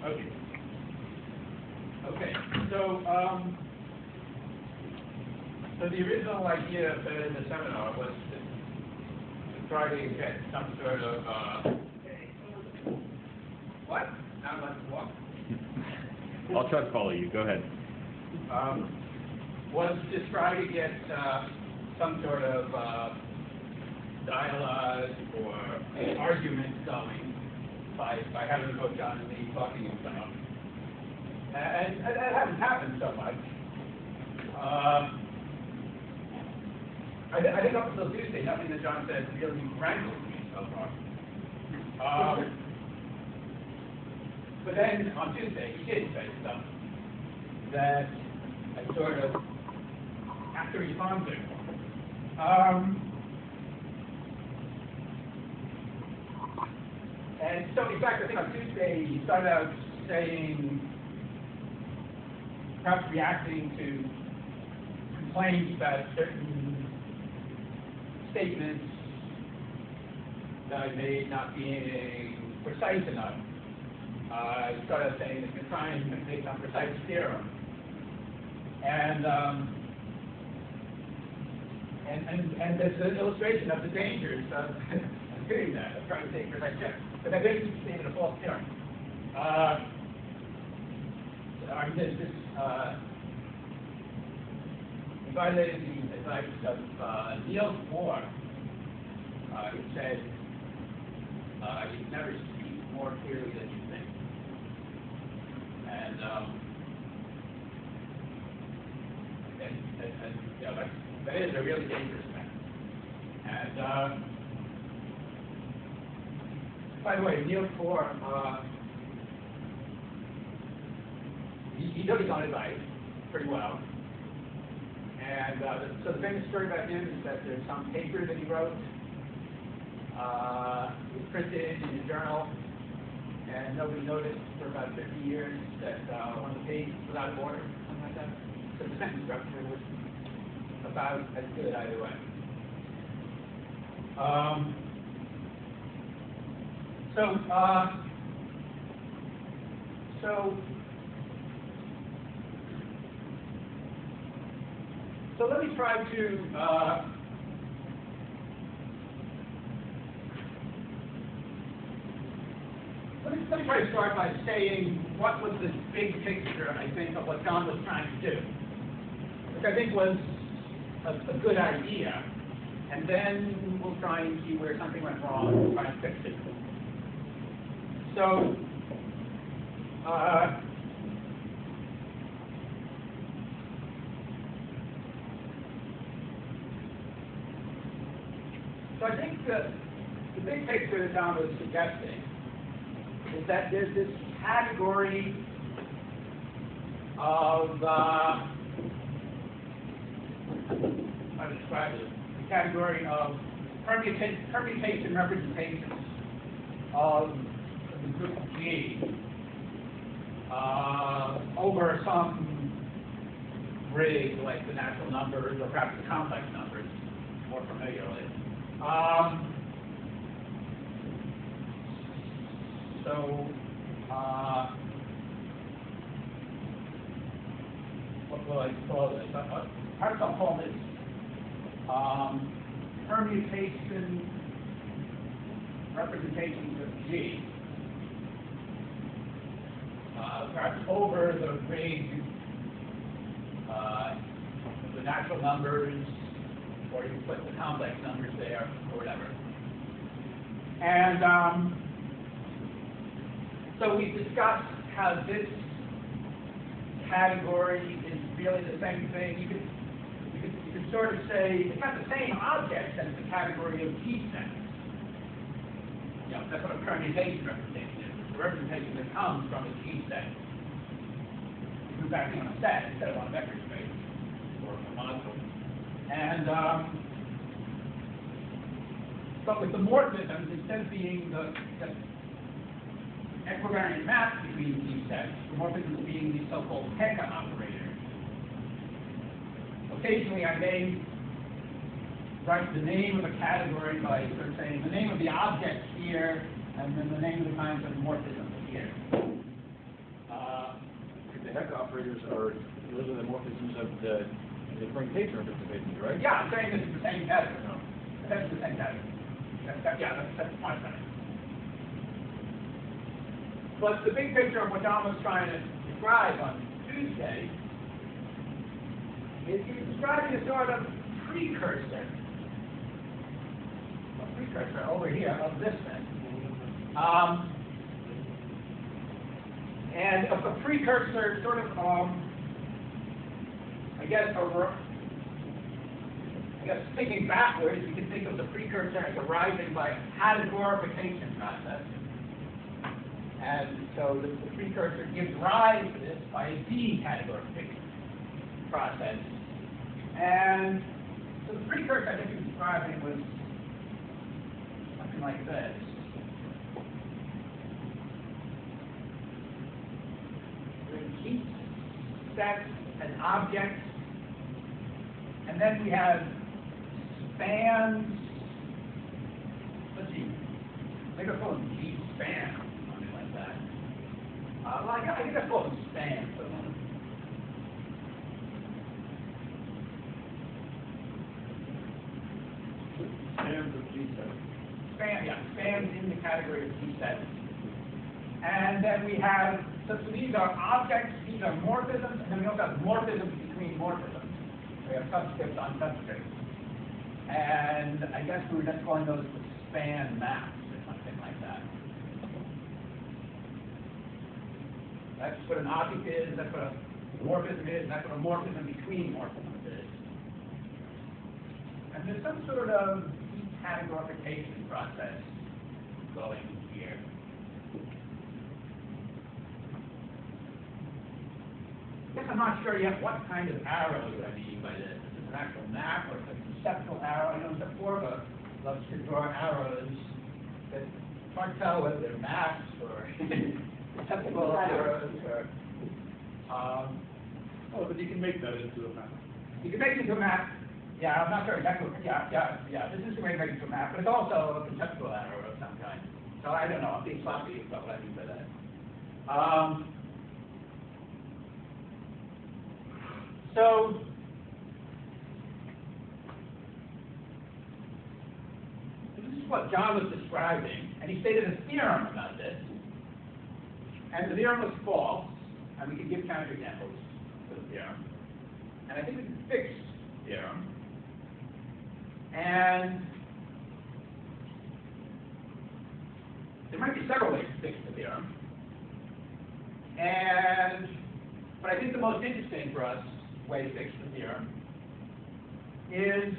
Okay. Okay. So, so the original idea in the seminar was to try to get some sort of what? Not allowed to walk? I'll try to follow you. Go ahead. Was to try to get some sort of dialogue or argument going by having Coach John and me talking and stuff. And that hasn't happened so much. I think up until Tuesday, nothing that John said really rankled me so far. But then on Tuesday, he did say stuff that I sort of have to respond to. And so, in fact, I think on Tuesday, he started out saying, perhaps reacting to complaints about certain statements that I made not being precise enough. I started saying that you're trying to make some precise theorem. And there's an illustration of the dangers of doing that, of trying to take precise theorem. But I basically stated a false theorem. He violated the advice of Niels Bohr, who said, you can never speak more clearly than you think. And yeah, that is a really dangerous thing. And by the way, Niels Bohr, he knows his own advice pretty well. And so the famous story about him is that there's some paper that he wrote. It was printed in a journal, and nobody noticed for about 50 years that one of the pages was out of order, something like that. So the sentence structure was about as good either way. So let me try to let me try to start by saying what was the big picture, I think, of what John was trying to do, which I think was a good idea, and then we'll try and see where something went wrong and try and fix it. So, so I think the big picture that John was suggesting is that there's this category of, how to describe it, the category of permutation representations of the group G over some rig like the natural numbers or perhaps the complex numbers, more familiarly. What will I call this? Perhaps I'll call this permutation representations of G, perhaps over the range of the natural numbers, or you can put the complex numbers there, or whatever. And so we discussed how this category is really the same thing. You could sort of say it's not the same object as the category of G sets. You know, that's what a permutation representation is. The representation that comes from a G set. You move back on a set instead of on a vector space or a module. And but with the morphisms, instead of being the equivariant maps between G sets, the morphisms being these so-called Hecke operators. Occasionally, I may write the name of a category by sort of saying the name of the object here, and then the name of the kinds of morphisms here. operators are literally the morphisms of the permutation representations, right? Yeah, I'm saying this is the same pattern. No. That's the same pattern. That's the point. But the big picture of what John was trying to describe on Tuesday is he's describing a sort of precursor. A precursor over here of this thing. And a precursor sort of, I guess thinking backwards, you can think of the precursor as arising by a categorification process. And so the precursor gives rise to this by a decategorification process. And so the precursor I think you're describing was something like this. Heat sets and objects, and then we have spans. Let's see, maybe I'll call them G span, something like that. Well, I think I'll call them spans for the moment. Spans of G sets. Spans in the category of G sets. And then we have, so these are objects, these are morphisms, and then we also have morphisms between morphisms. We have subscripts on subscripts. And I guess we were just calling those the span maps or something like that. That's what an object is, that's what a morphism is, and that's what a morphism between morphisms is. And there's some sort of decategorification process going here. I guess I'm not sure yet what kind of arrows I mean by this. Is it an actual map or is it a conceptual arrow? You know, Decategorification loves to draw arrows that it's hard to tell whether they're maps or conceptual arrows or. But you can make that into a map. You can make it into a map. Yeah, I'm not sure exactly. Yeah. This is a way to make it into a map, but it's also a conceptual arrow of some kind. So I don't know. I'm being sloppy about what I mean by that. So this is what John was describing, and he stated a theorem about this. And the theorem was false, and we can give counterexamples to the theorem. And I think we can fix the theorem. And there might be several ways to fix the theorem. But I think the most interesting for us way to fix the theorem is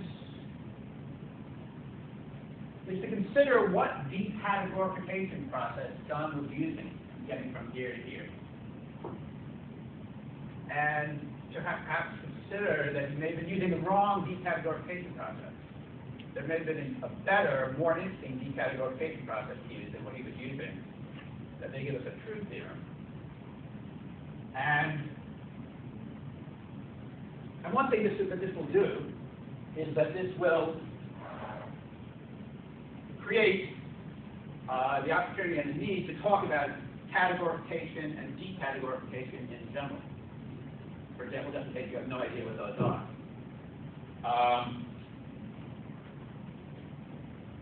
to consider what decategorification process John was using, getting from here to here. And to perhaps consider that he may have been using the wrong decategorification process. There may have been a better, more interesting decategorification process to use than what he was using that may give us a true theorem. And one thing that this will do is that this will create the opportunity and the need to talk about categorification and decategorification in general. For example, just in case you have no idea what those are.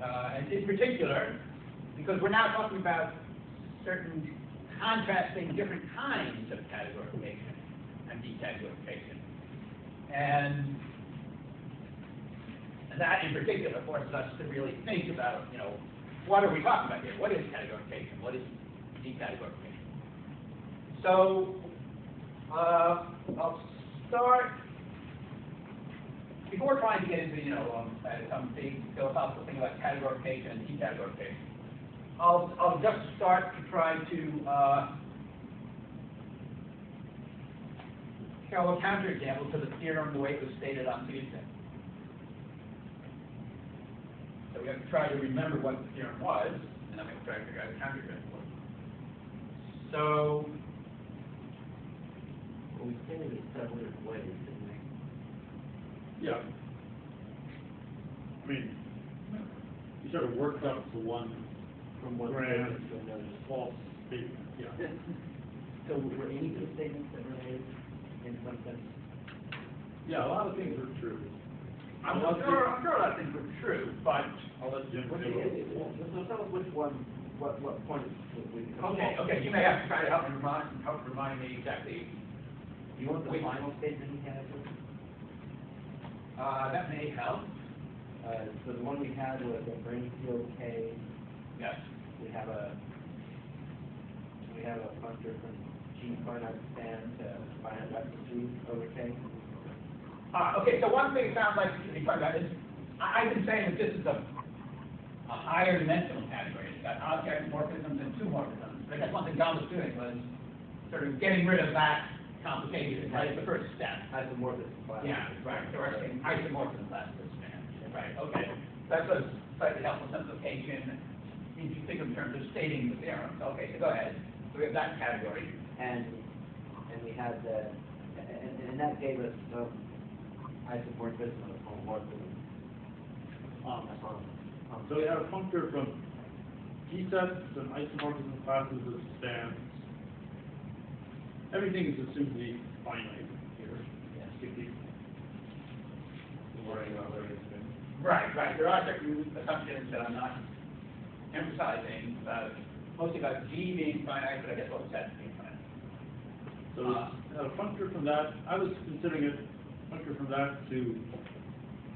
And in particular, because we're now talking about certain contrasting different kinds of categorification and decategorification. And that in particular forces us to really think about, what are we talking about here? What is categorification? What is decategorification? So I'll start, before trying to get into, some big philosophical thing about categorification and decategorification, I'll just start to try to show a counterexample to the theorem the way it was stated on Tuesday. So we have to try to remember what the theorem was, and then we have to try to figure out a counterexample. So we stated it several ways, didn't we? Yeah. I mean, you sort of worked up to one From one grade to another. false statement. Yeah. So were any of the statements that were made in some sense? Yeah, a lot of things are true. I'm sure a lot of things were true, but, I'll let Jim. So tell us which one, what point we. okay, you may have to try to help remind me exactly. You want the final statement he had? That may help. So the one we had was a brain field K. Yes. We have a functor from G finite span to finite vector G over K. Okay, so one thing it sounds like you talking about is, I've been saying that this is a higher dimensional category. It's got object morphisms and two morphisms. I guess one thing John was doing was sort of getting rid of that complication, right? The first step. Isomorphism class. Yeah, right. So we're saying isomorphism class this span. Right, okay. That's a slightly helpful simplification. If you think in terms of stating the theorem. Okay, so go ahead. So we have that category. And we had the, and that gave us some isomorphism of homomorphism. So we have a functor from G sets and isomorphism classes of spans. Everything is assumed to be finite here. Yes. Worrying about whether it's been. Right. There are certain assumptions that I'm not emphasizing, mostly about G being finite, but I guess both sets being finite. So a functor from that, I was considering it functor from that to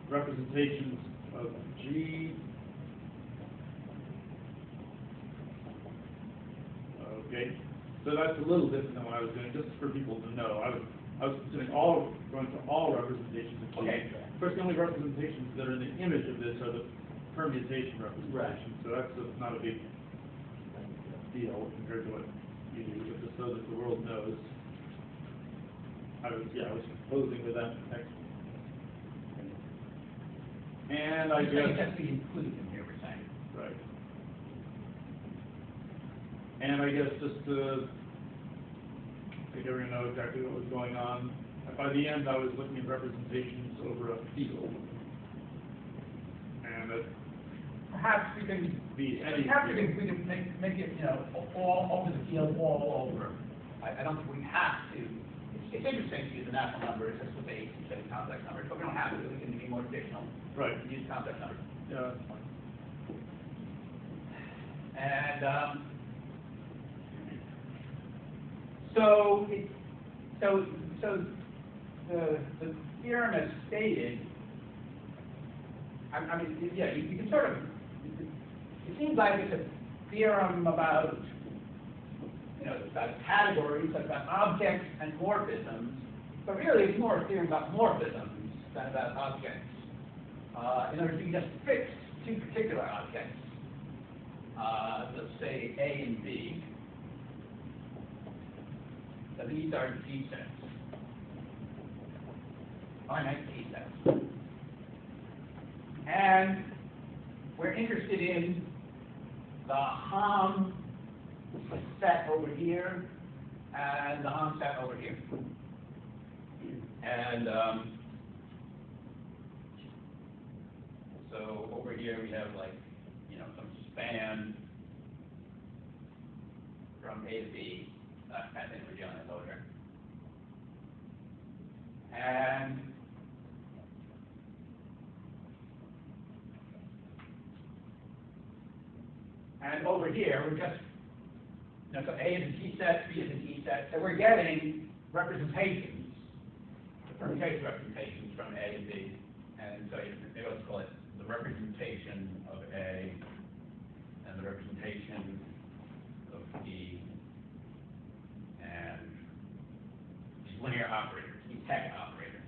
representations of G. Okay, so that's a little different than what I was doing, just for people to know. I was considering going to all representations of G. Okay. First, the only representations that are in the image of this are the permutation representations. So that's not a big deal compared to what you do, but just so that the world knows. I was proposing with that text. And I guess That's the included in here, we're saying. right. And I guess just to make everyone know exactly what was going on, by the end I was looking at representations over a field. And that Perhaps we can be any Perhaps field. we can make it, all over the field, all over. I don't think we have to. It's interesting to use the natural numbers as the base instead of complex numbers, but we don't have to. We can be more traditional. Right. And use complex numbers. Yeah, that's fine. And so the theorem as stated. I mean, yeah, you can sort of. It seems like it's a theorem about, about categories, about objects and morphisms, but really it's more a theorem about morphisms than about objects. In other words, you can just fix two particular objects, let's say A and B. So these are G sets, finite G sets. And we're interested in the Hom set over here and the Hom set over here. And so over here we have some span from A to B. I think we're dealing with over. And over here, we're just, so A is a G set, B is a G set, so we're getting representations, the permutation representations from A and B. And so maybe let's call it the representation of A and the representation of B and these linear operators, these Hecke operators.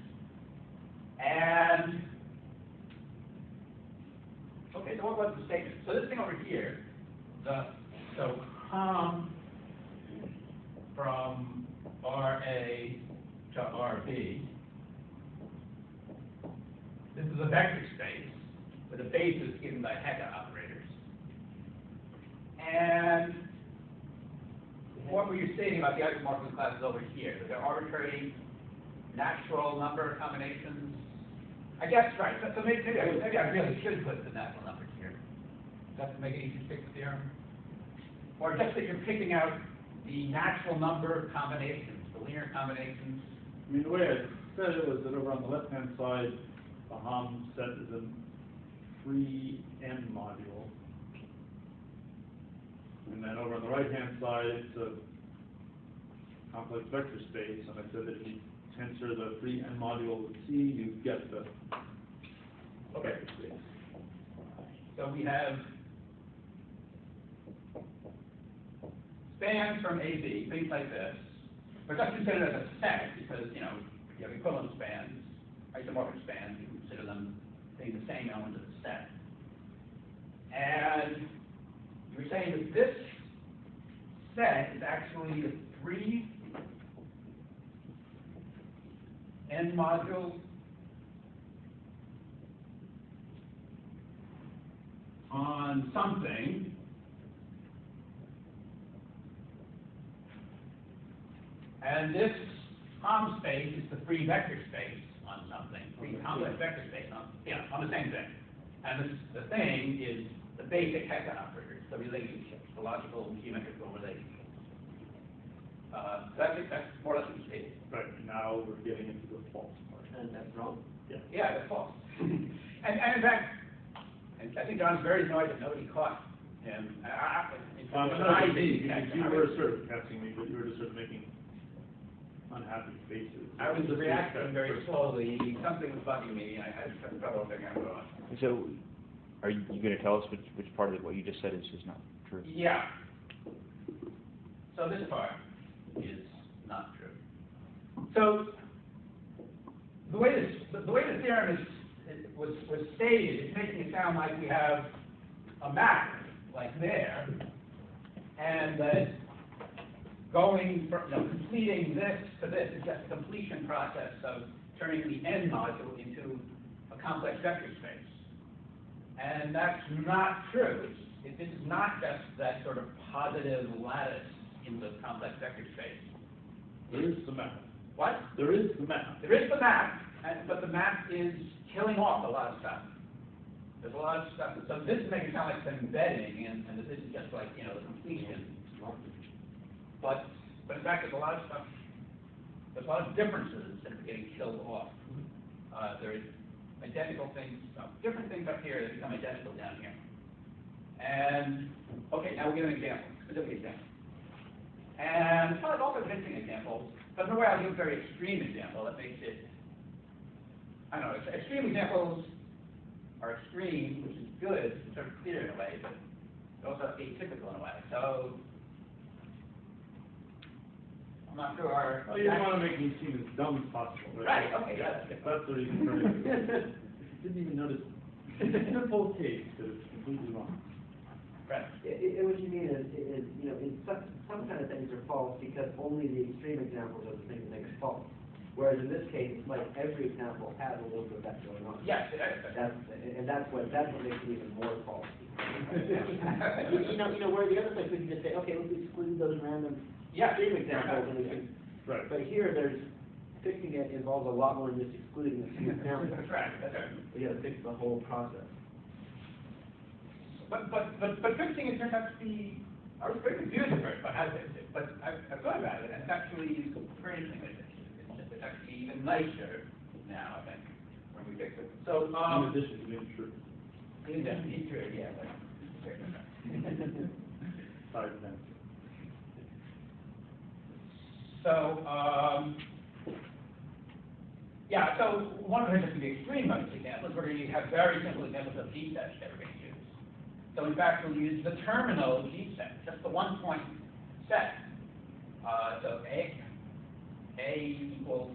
And, okay, so what was the statement? So this thing over here, so Hom from RA to RB, this is a vector space with a basis given by Hecke operators. And what were you stating about the isomorphism classes over here? That they're arbitrary natural number combinations? I guess, right. So maybe I really should put the natural numbers here. Just to make it easy to fix the theorem. Or just that you're picking out the natural number combinations, the linear combinations. I mean, the way I said it was that over on the left-hand side, the Hom set is a free n module. And then over on the right-hand side, it's a complex vector space. And I said that if you tensor the free n module with C, you get the vector space. So we have spans from AB, things like this. But that's considered as a set because, you know, you have equivalent spans, isomorphic spans, you consider them being the same element of the set. And you were saying that this set is actually a free n module on something. And this Hom space is the free vector space on something, free complex vector space on, on the same thing. And this, the thing is the basic Hecke operators, the relationships, the logical geometrical relationships. That's more or less what you stated. Right, now we're getting into the false part. And that's wrong? Yeah. Yeah, that's false. and in fact, I think John's very annoyed that nobody caught him. No, you were sort of catching me, but you were just sort of making unhappy faces. I was reacting very slowly. Something was bugging me. I had trouble figuring out what was. So, are you going to tell us which part of what you just said is not true? Yeah. So this part is not true. So the way the theorem was stated is making it sound like we have a map like there, and that going from completing this to this is just a completion process of turning the n module into a complex vector space. And that's not true. This is not just that sort of positive lattice in the complex vector space. There is the map. What? There is the map. There is the map, but the map is killing off a lot of stuff. There's a lot of stuff. So this is making it sound like it's embedding, and this is just like, the completion. But in fact, there's a lot of stuff. There's a lot of differences that are getting killed off. There's identical things, different things up here that become identical down here. And okay, now we'll give an example, specific example. And there's also interesting examples, but in a way I'll give a very extreme example that makes it. I don't know. Extreme examples are extreme, which is good, sort of clear in a way, but also atypical in a way. So. I'm not sure. Oh, you don't want to make me seem as dumb as possible, right? Right, okay, yeah. That's the reason for it. Didn't even notice. It's a simple case that it's completely wrong. Right. What you mean is in some kind of things are false because only the extreme examples are the things that make it false. Whereas in this case, it's like every example has a little bit of that going on. Yes, it is. That's what makes it even more false. Where the other place we can just say, okay, let's exclude those random extreme examples, and we can. Right. But here, fixing it involves a lot more than just excluding the few examples. That's right. That's right. We got to fix the whole process. But fixing it turns out to be. I was very confused at first about how to fix it, but I've thought about it, and it's actually very interesting. It's actually even nicer now, I think, when we fix it. So, in addition to being true. In addition to being true, yeah. Sorry, then. So, so one of the things that can be extreme of this example is we're going to have very simple examples of G sets that we're going to use. So in fact, we'll use the terminal G set, just the one-point set. So A equals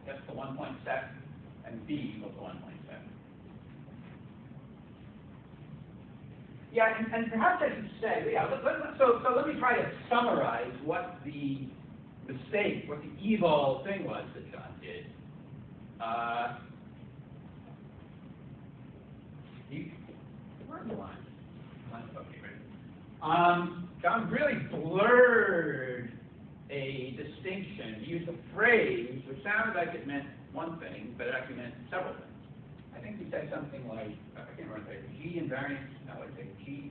just the one-point set, and B equals the one-point set. Yeah, and perhaps I should say, so let me try to summarize what the mistake, what the evil thing was that John did. Where's the line? Okay, right. John really blurred a distinction. He used a phrase which sounded like it meant one thing, but it actually meant several things. I think he said something like, I can't remember, G invariant, no, I think G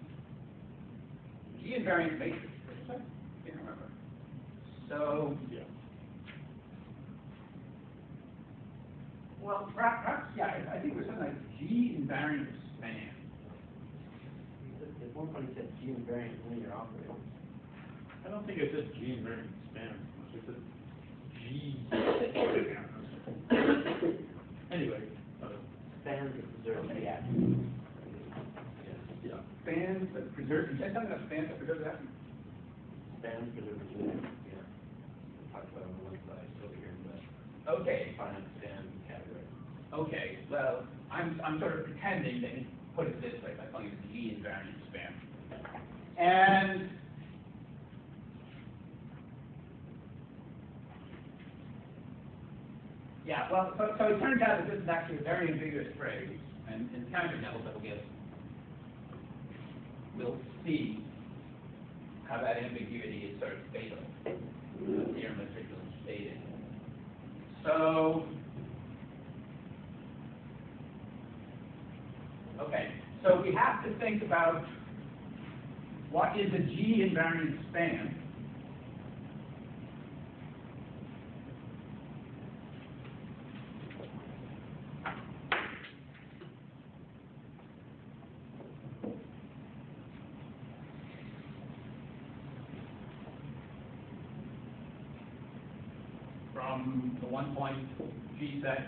invariant matrix. What did he say? I can't remember. So, Yeah. well, perhaps, yeah, I think there's something like G invariant span. At one point he said G invariant linear operator. I don't think it says G invariant span. It says G. Anyway. Spans that preserve the action. Yeah. Spans that preserve, you said something about spans that preserve that? Spans preserve the action, yeah. We talked about it on the one side, over here in the Okay, finite span category. okay, well, I'm sort of pretending that you put it this way by calling it the G invariant span. And yeah, well, so it turns out that this is actually a very ambiguous phrase, and in the counterexamples that we'll give, we'll see how that ambiguity is sort of fatal. The theorem is particularly stated. So, okay, so we have to think about what is a G invariant span. From the 1 point G set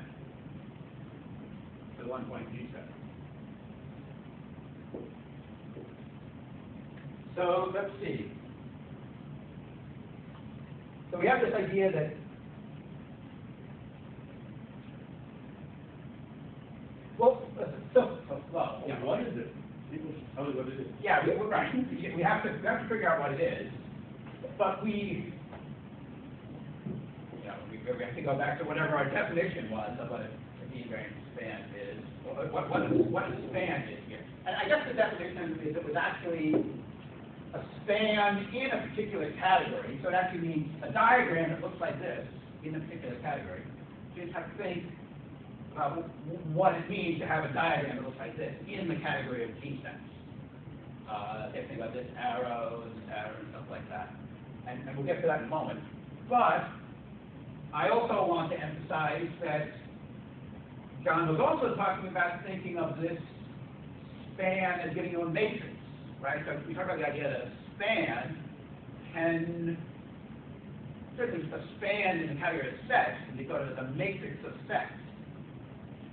to the 1 point G set. So let's see. So we have this idea that well, yeah. What is it? People should tell you what it is. Yeah, we're right. We have to figure out what it is, but we have to go back to whatever our definition was of what a G invariant span is. What a span is here. And I guess the definition is it was actually a span in a particular category. So it actually means a diagram that looks like this in a particular category. So you just have to think about what it means to have a diagram that looks like this in the category of G sets. Think about this arrow, and stuff like that. And we'll get to that in a moment. But I also want to emphasize that John was also talking about thinking of this span as giving you a matrix, right? So we talk about the idea that a span can, certainly a span in the category of sets can be thought of as a matrix of sets.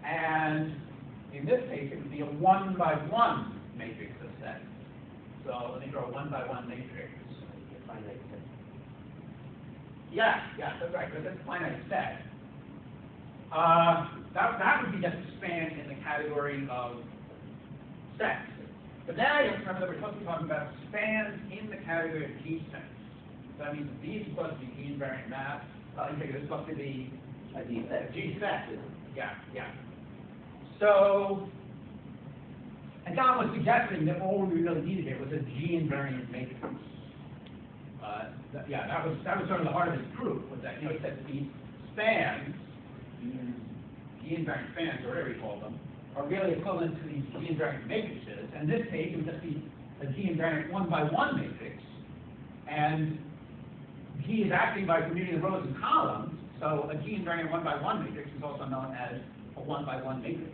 And in this case, it would be a 1 by 1 matrix of sets. So let me draw a 1 by 1 matrix. Finite set. Yeah, that's right, because that's a finite set. That would be just a span in the category of sets. But now you have to remember that we're supposed to be talking about spans in the category of G sets. So that means that these are supposed to be G invariant maps. You think it's supposed to be A G set. G set. Yeah. So, and Don was suggesting that all we really needed here was a G invariant matrix. That was sort of the heart of his proof, was that, he said that these spans, G invariant spans, or whatever you call them, are really equivalent to these G invariant matrices. And in this case, it would just be a G invariant 1 by 1 matrix. And G is acting by commuting the rows and columns, so a G invariant 1 by 1 matrix is also known as a 1 by 1 matrix.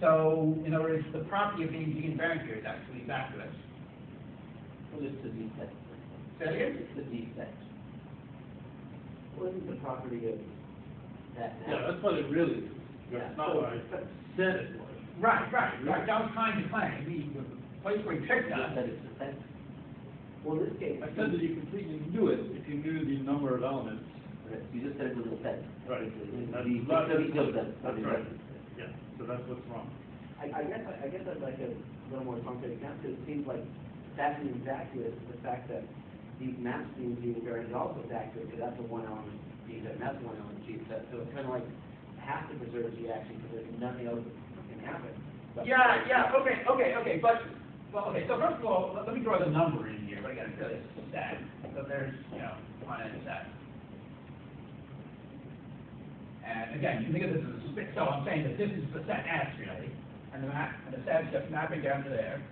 So, in other words, the property of being G invariant here is actually vacuous. Well, it's the D set. Say that again? It's the D set. What is the property of that? Yeah, that's what it really is. Yeah. That's not what I said it was. Right. That was trying to claim. The place where he tricked us. That it's the set. Well, in this case. I said that you completely knew it if you knew the number of elements. Right, you just said it was a set. Right. That's That's right. Yeah, so that's what's wrong. I guess I'd like a little more concrete example, because it seems like that's an vacuous, the fact that these maps being G invariant is also vacuous, because that's a 1 element G set, and that's a 1 element G set, so it's kind of like, has to preserve G action, because there's nothing else that can happen. But Okay, but, so first of all, let me draw the number in here, but again, it's really a set. So there's, finite set. And again, you can think of this as a split, so I'm saying that this is the set S, really, and the set is just mapping down to there.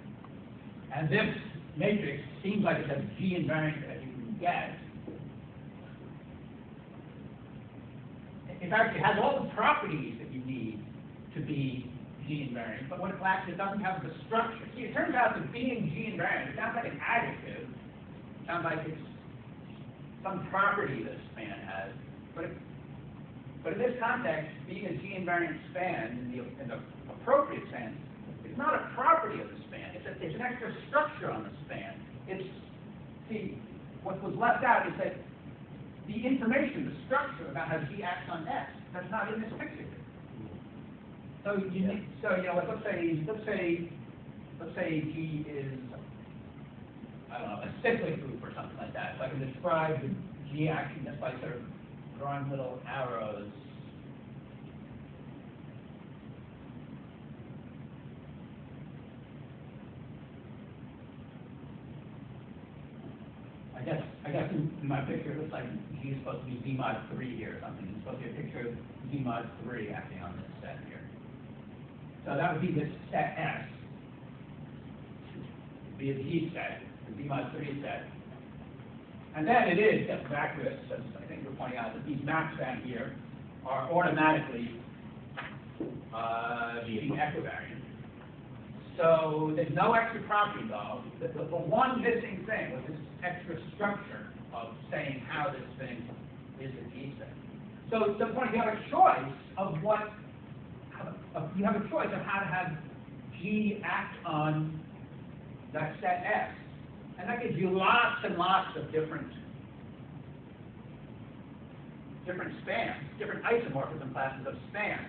And this matrix seems like it's as G invariant as you can get. in fact, it has all the properties that you need to be G-invariant, but what it lacks, it doesn't have the structure. See, it turns out that being G-invariant, it sounds like an adjective, it sounds like it's some property that a span has, but in this context, being a G-invariant span in the appropriate sense, it's not a property of the span. It's an extra structure on the span. See, what was left out is that the information, the structure about how G acts on S, that's not in this picture. So let's say G is, I don't know, a cyclic group or something like that. So I can describe the G action just by sort of drawing little arrows. I guess in my picture it looks like G is supposed to be Z mod 3 here or something. It's supposed to be a picture of Z mod 3 acting on this set here. So that would be this set S. It would be a G set, a Z mod 3 set. And then it is just vacuous, as I think you're pointing out, that these maps down here are automatically being equivariant. So there's no extra property involved. The one missing thing was this extra structure of saying how this thing is a G set. So the point, you have a choice of you have a choice of how to have G act on that set S. And that gives you lots and lots of different spans, different isomorphism classes of spans.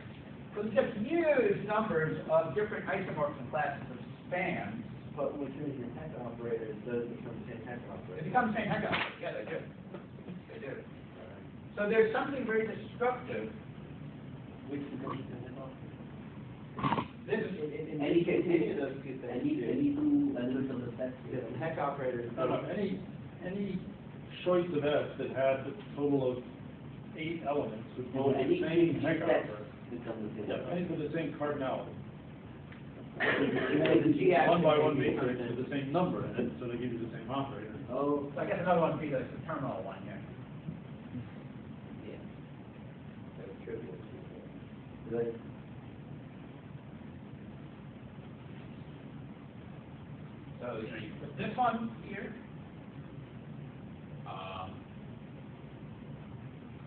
So there's just huge numbers of different isomorphism classes of spans. But which means your Hecke operators, those become the same Hecke operators. They become the same Hecke operators. Yeah, they do. They do. So there's something very destructive. Which becomes the same Hecke operator. This is In any case, any of those two things. Any two elements of the set. The Hecke operators. No, any choice of S that had a total of 8 elements would go with the same Hecke operator. Yeah, any with the same cardinality. One by one matrix with the same number in it, so they give you the same operator. Oh. So I guess another one would be the terminal one here. Yeah. That's trivial. Good. So you put this one here. I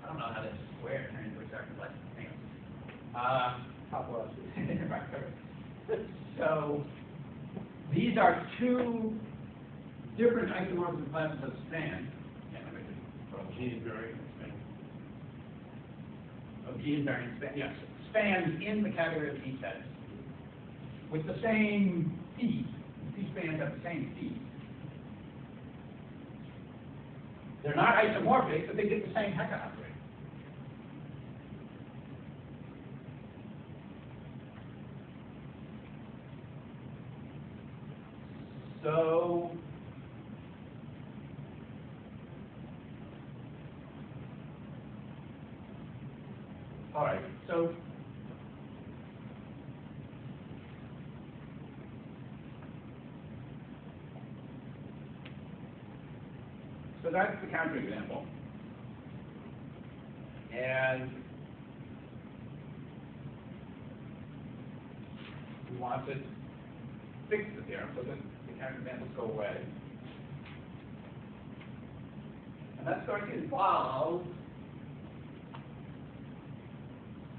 don't know how this square turns into a circle, but anyway. So these are two different isomorphism classes of span. Yeah, let me just G-invariant span. of G-invariant span. Yes, spans in the category of G sets with the same feed. These spans have the same feed. They're not isomorphic, but they get the same Hecke operator. So all right, so that's the counterexample. And we want to fix the theorem so that the counterexamples go away. And that's going to involve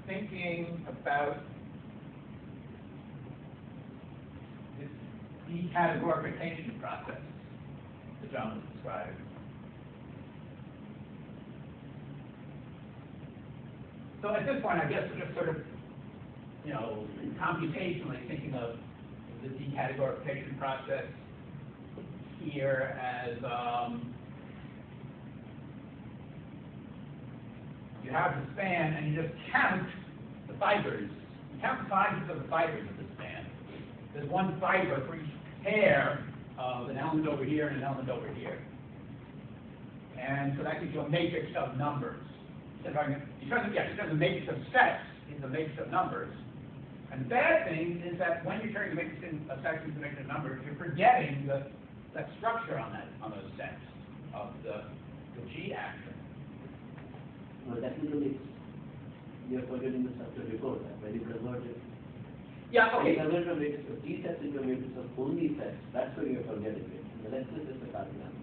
thinking about this decategorification process that John was describing. So at this point, I guess we're just sort of, computationally thinking of the decategorification process here as you have the span and you just count the fibers. You count the sizes of the fibers of the span. There's one fiber for each pair of an element over here and an element over here. And so that gives you a matrix of numbers. In terms of matrix of sets, is a matrix of numbers. And the bad thing is that when you're turning a matrix in a section to matrix of numbers, you're forgetting that structure on those sets of the G action. Well, that literally you're forgetting the structure before that, when you convert it. Yeah, When you okay. convert from matrix of D sets into a matrix of only sets, that's where you're forgetting it. And the rest is just the cardinality.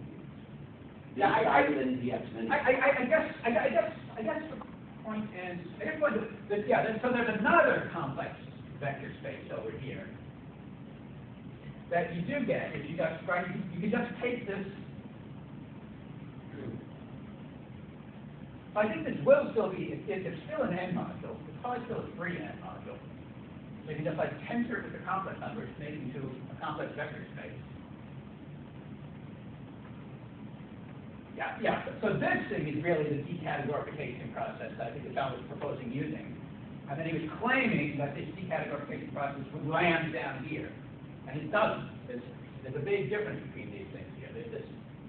Yeah, I Then DX, then I guess the point is, so there's another complex vector space over here that you do get if you just, right, you can just take this. I think this will still be, it's still an N module, it's probably still a free N module. So you can just like tensor it with the complex numbers, make it into a complex vector space. Yeah, so this thing is really the decategorification process that I think John was proposing using. And then he was claiming that this decategorification process would land down here. And it doesn't. There's a big difference between these things here.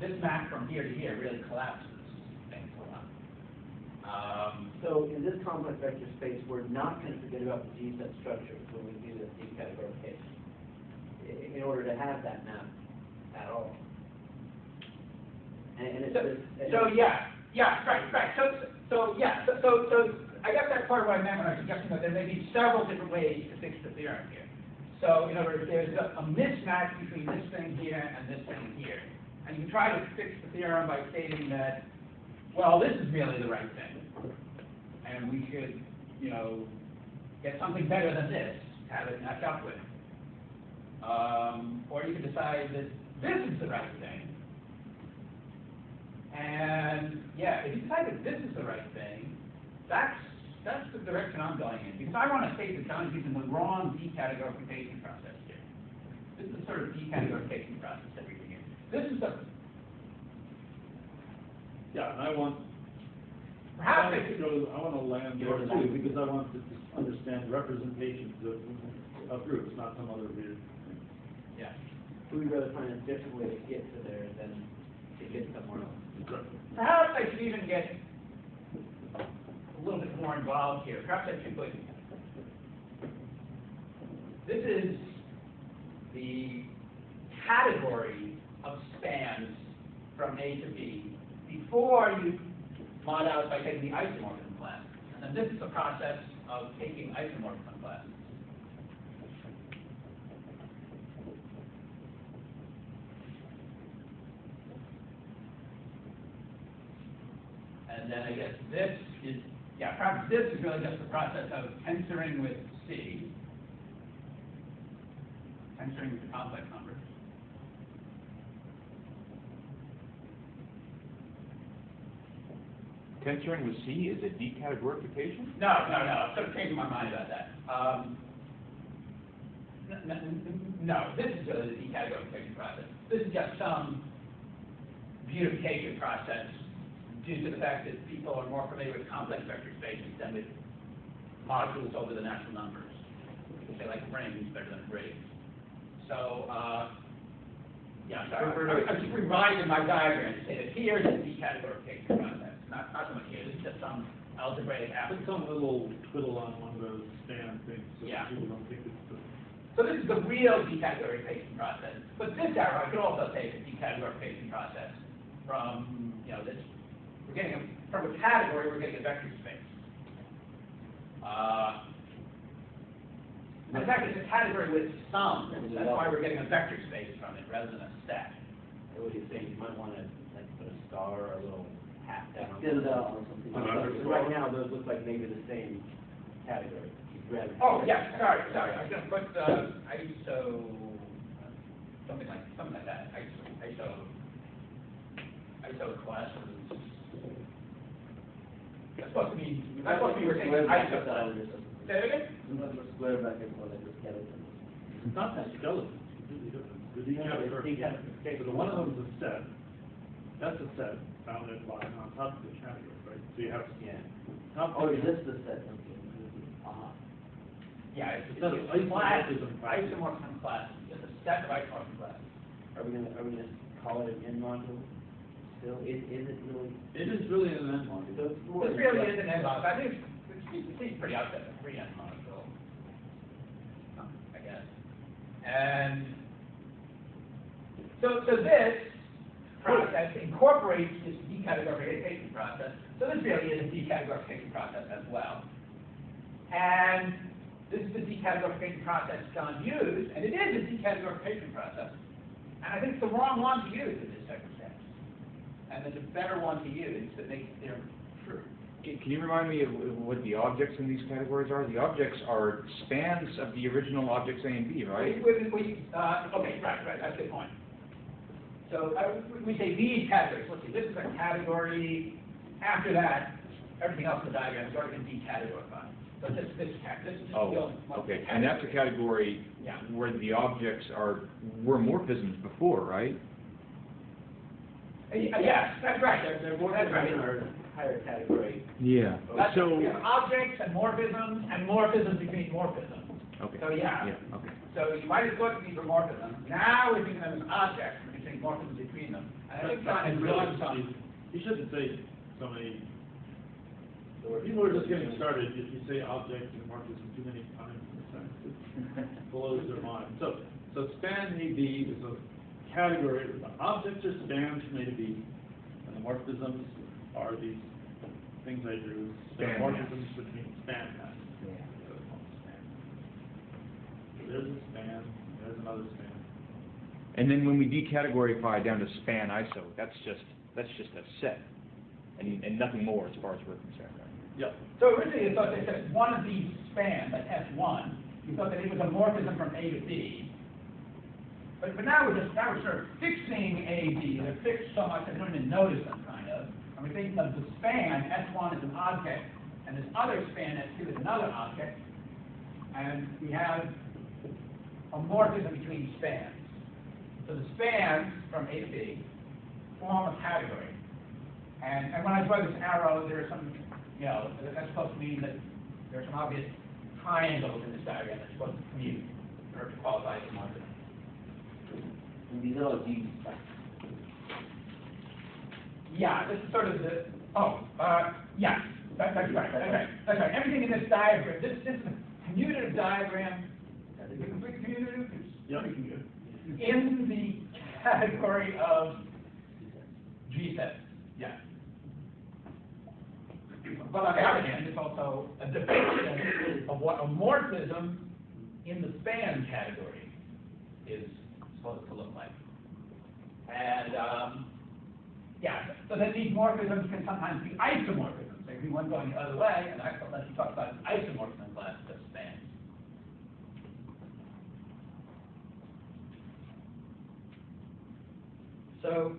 This map from here to here really collapses things a lot. So in this complex vector space, we're not going to forget about the G-set structure when we do this decategorification, in order to have that map at all. And it's right. So I guess that's part of what I meant when I was suggesting that there may be several different ways to fix the theorem here. So in other words, there's a mismatch between this thing here and this thing here. And you can try to fix the theorem by stating that, well, this is really the right thing. And we should, get something better than this, have it match up with. Or you can decide that this is the right thing. And if you decide that this is the right thing, that's the direction I'm going in. Because I want to state that John's using the wrong decategorification process here. This is the sort of decategorification process that we're using. This is the... Yeah, and I want to land there too, because I want to understand representations of groups, not some other weird thing. Yeah. We'd rather find a different way to get to there than to get somewhere else. Perhaps I should even get a little bit more involved here. Perhaps I should put, this is the category of spans from A to B before you mod out by taking the isomorphism class. And then this is the process of taking isomorphism classes. And then I guess this is, perhaps this is really just the process of tensoring with C, tensoring with the complex numbers. Tensoring with C is a decategorification? No, I'm sort of changing my mind about that. No, this is really the decategorification process. This is just some beautification process due to the fact that people are more familiar with complex vector spaces than with modules over the natural numbers. Because they like rings better than rigs. So, sorry. I'm just revising my diagram to say that here's the decategorification process. Not so much here. This is just some algebraic Put aspect. some little twiddle on one of those span things so Yeah. people don't think it's the... So this is the real decategorification process. But this arrow, I could also take a decategorification process from, this. We're getting from a category, we're getting a vector space. In fact, it's a category with some. That's why we're getting a vector space from it rather than a set. So what he's saying, you might want to put a star or a little hat down. Or something. So right now, those look like maybe the same category. Oh, yeah, sorry. I was going to put ISO, something like that. ISO classes. That's supposed to be we're taking ISO classes. Say it again? Square bracket or like a skeleton. It's not that skeleton, it's completely different. The decategorification. So one of them is a set. That's a set bounded by on top of the category, right? So you have top. Oh, is this the set? Yeah, it's not a isomorphism class. Isomorphism class. It's a set of isomorphism classes. Are we gonna call it an N module? Still, is it really? It is really an N module. So it's more This really is an N module. I think it seems pretty out there, a 3N module, I guess. And so this process incorporates this decategorification process. So this really is a decategorification process as well. And this is the decategorification process John used, and it is a decategorification process. And I think it's the wrong one to use in this circumstance. And there's a better one to use that makes the theorem true. Can you remind me of what the objects in these categories are? The objects are spans of the original objects A and B, right? Okay, right, that's a good point. So we say these categories. Let's see, this is a category. After that, everything else in the diagram is already been decategorified. So this is Oh, okay. And that's a category where the objects were morphisms before, right? Yes, that's right. They're That's right, in our higher category. Yeah. That's So. right. We have objects and morphisms between morphisms. Okay. So yeah. Okay. So you might have thought these were morphisms. Now we think of them as objects. We can think morphisms between them. And I think John has realized something. You shouldn't say so many. People are just getting started. If you say object and morphism too many times in a sentence, it blows their mind. So span AB is a category. The objects are spans from A to B, and the morphisms are these things I drew. Span Morphisms between span maps. So there's a span. There's another span. And then when we decategorify down to span iso, that's just a set, and nothing more as far as we're concerned, right? Yep. So originally you thought that just one of these spans, like S1, you thought that it was a morphism from A to B. But now we're sort of fixing A, B. They're fixed so much that we don't even notice them, kind of. And we think of the span, S1 is an object, and this other span, S2, is another object. And we have a morphism between spans. So the spans from A to B form a category. And when I draw this arrow, there are some, that's supposed to mean that there are some obvious triangles in this diagram that's supposed to commute in order to qualify as a morphism. And these are all G. Yeah, this is sort of the, yeah, that's right. Everything in this diagram, this is a commutative diagram, is it complete commutative? Yep. In the category of G sets, yeah. But on the other hand, it's also a depiction of what a morphism in the span category is supposed to look like. And, so that these morphisms can sometimes be isomorphisms. There can be one going the other way, and that's what he talks about as isomorphism class of spans. So,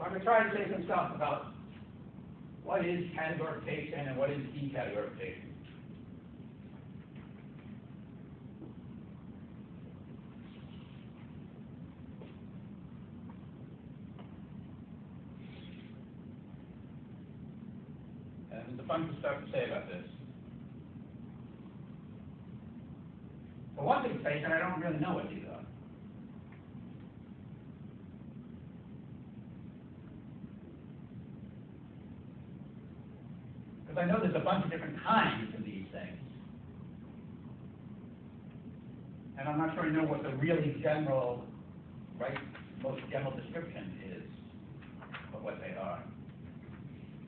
I'm going to try to say some stuff about what is categorification and what is decategorification. And there's a bunch of stuff to say about this. For one thing, and I don't really know what these are. Because I know there's a bunch of different kinds of these things. And I'm not sure I know what the really general, most general description is of what they are.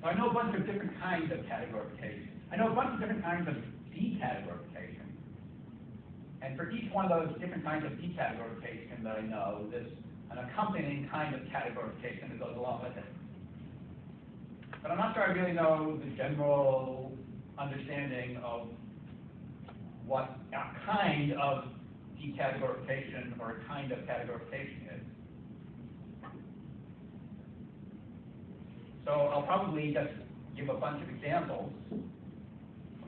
So I know a bunch of different kinds of categorification. I know a bunch of different kinds of decategorification. And for each one of those different kinds of decategorification that I know, there's an accompanying kind of categorification that goes along with it. But I'm not sure I really know the general understanding of what a kind of decategorification or a kind of categorification is. So I'll probably just give a bunch of examples, and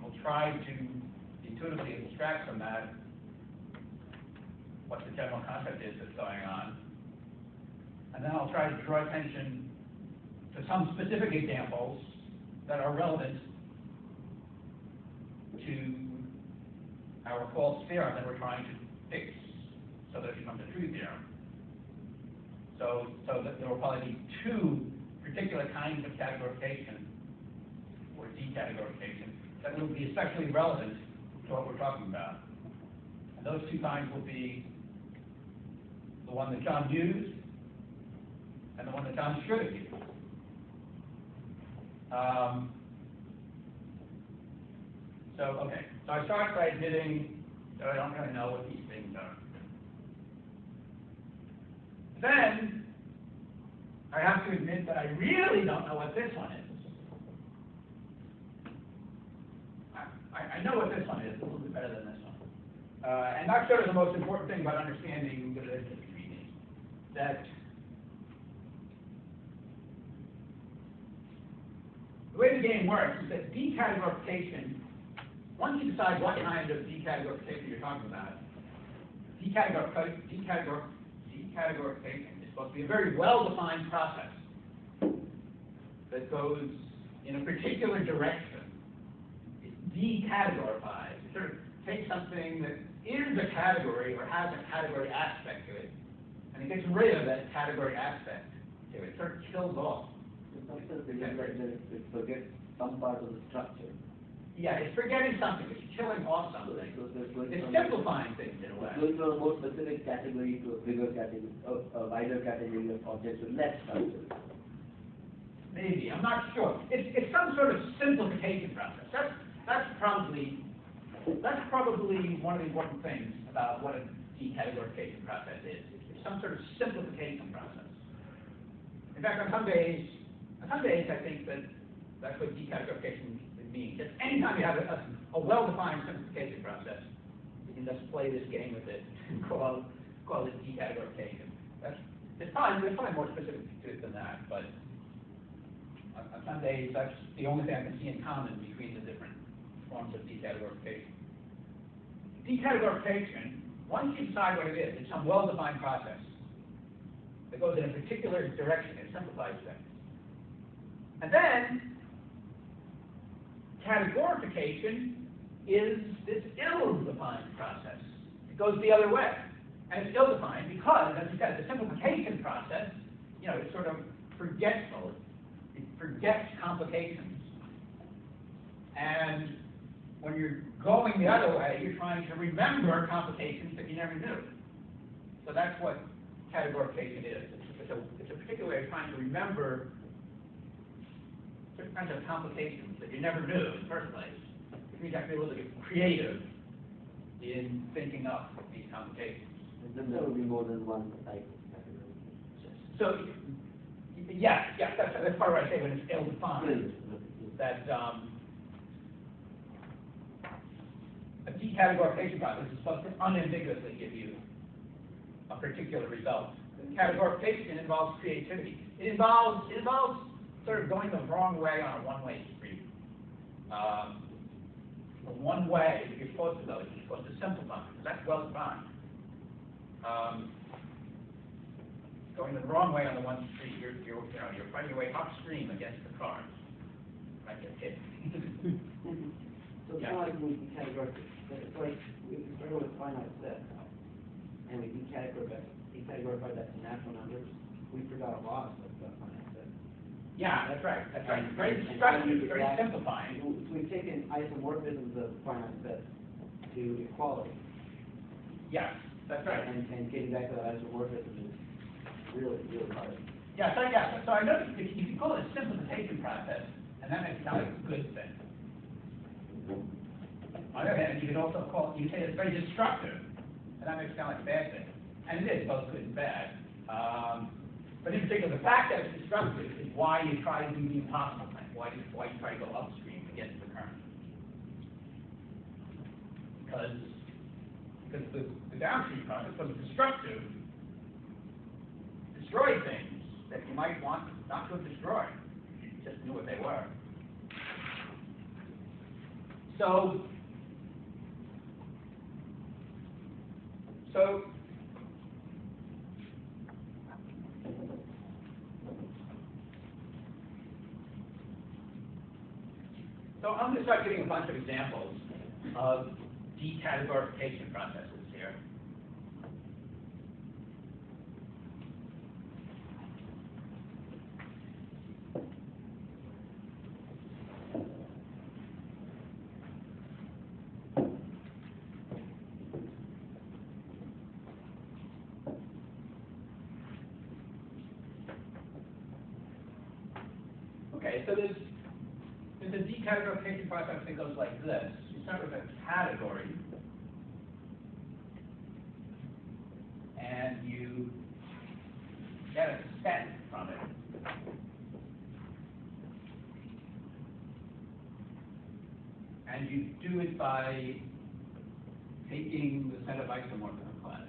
we'll try to intuitively extract from that what the general concept is that's going on. And then I'll try to draw attention to some specific examples that are relevant to our false theorem that we're trying to fix so that it becomes a true theorem. So that there will probably be two particular kinds of categorification or decategorification that will be especially relevant to what we're talking about. And those two kinds will be the one that John used and the one that John should have used. So I start by admitting that I don't really know what these things are. Then I have to admit that I really don't know what this one is. I know what this one is a little bit better than this one. And that's sort of the most important thing about understanding the relationship between these. That the way the game works is that decategorification, once you decide what kind of decategorification you're talking about, decategorification is supposed to be a very well-defined process that goes in a particular direction. It decategorifies. It sort of takes something that is a category or has a category aspect to it, and it gets rid of that category aspect to it. It sort of kills off. It forgets some part of the structure. Yeah, it's forgetting something. It's killing off something. It's simplifying things in a way. Going from a more specific category to a bigger category, a wider category of objects with less structure. Maybe, I'm not sure. It's some sort of simplification process. That's probably one of the important things about what a decategorification process is. It's some sort of simplification process. In fact, on some days I think that's what decategorification means. Just anytime you have a well-defined simplification process, you can just play this game with it and call it decategorification. There's probably more specific to it than that, but on some days that's the only thing I can see in common between the different forms of decategorification. Decategorification, once you decide what it is, it's some well-defined process that goes in a particular direction. It simplifies things. And then categorification is this ill-defined process. It goes the other way. And it's ill-defined because, as you said, the simplification process, it's sort of forgetful. It forgets complications. And when you're going the other way, you're trying to remember complications that you never knew. So that's what categorification is. It's a particular way of trying to remember certain kinds of complications that you never knew in the first place. It means you have to be able to get creative in thinking up these complications. And then there will be more than one type of category. So, that's part of what I say when it's ill-defined. That a decategorification process is supposed to unambiguously give you a particular result. Categorification involves creativity. It involves sort of going the wrong way on a one-way street. The one way that you're supposed to go is you're supposed to simplify, because that's well defined. Going the wrong way on the one street, you're finding your way upstream against the cars. Might get hit. So it's not like we decategorify. It's like we start with finite set, and we decategorify that to natural numbers. We forgot a lot of stuff about finite set. Yeah, that's right. That's right. Very structured, very simplifying. So we've taken isomorphisms of finite sets to equality. Yeah, that's right. And getting back to that isomorphism is really, really hard. So I noticed if you call it a simplification process, and that makes it sound like a good thing. On the other hand, you can also say it's very destructive, and that makes it sound like a bad thing. And it is both good and bad. But in particular, the fact that it's destructive is why you try to do the impossible thing, why you try to go upstream against the current. because the downstream process was destructive, destroy things that you might want not to have destroyed. You just knew what they were. So I'm going to start giving a bunch of examples of decategorification processes here. Okay, so there's a decategorification process that goes like this. You start with a category, and you get a set from it. And you do it by taking the set of isomorphism classes.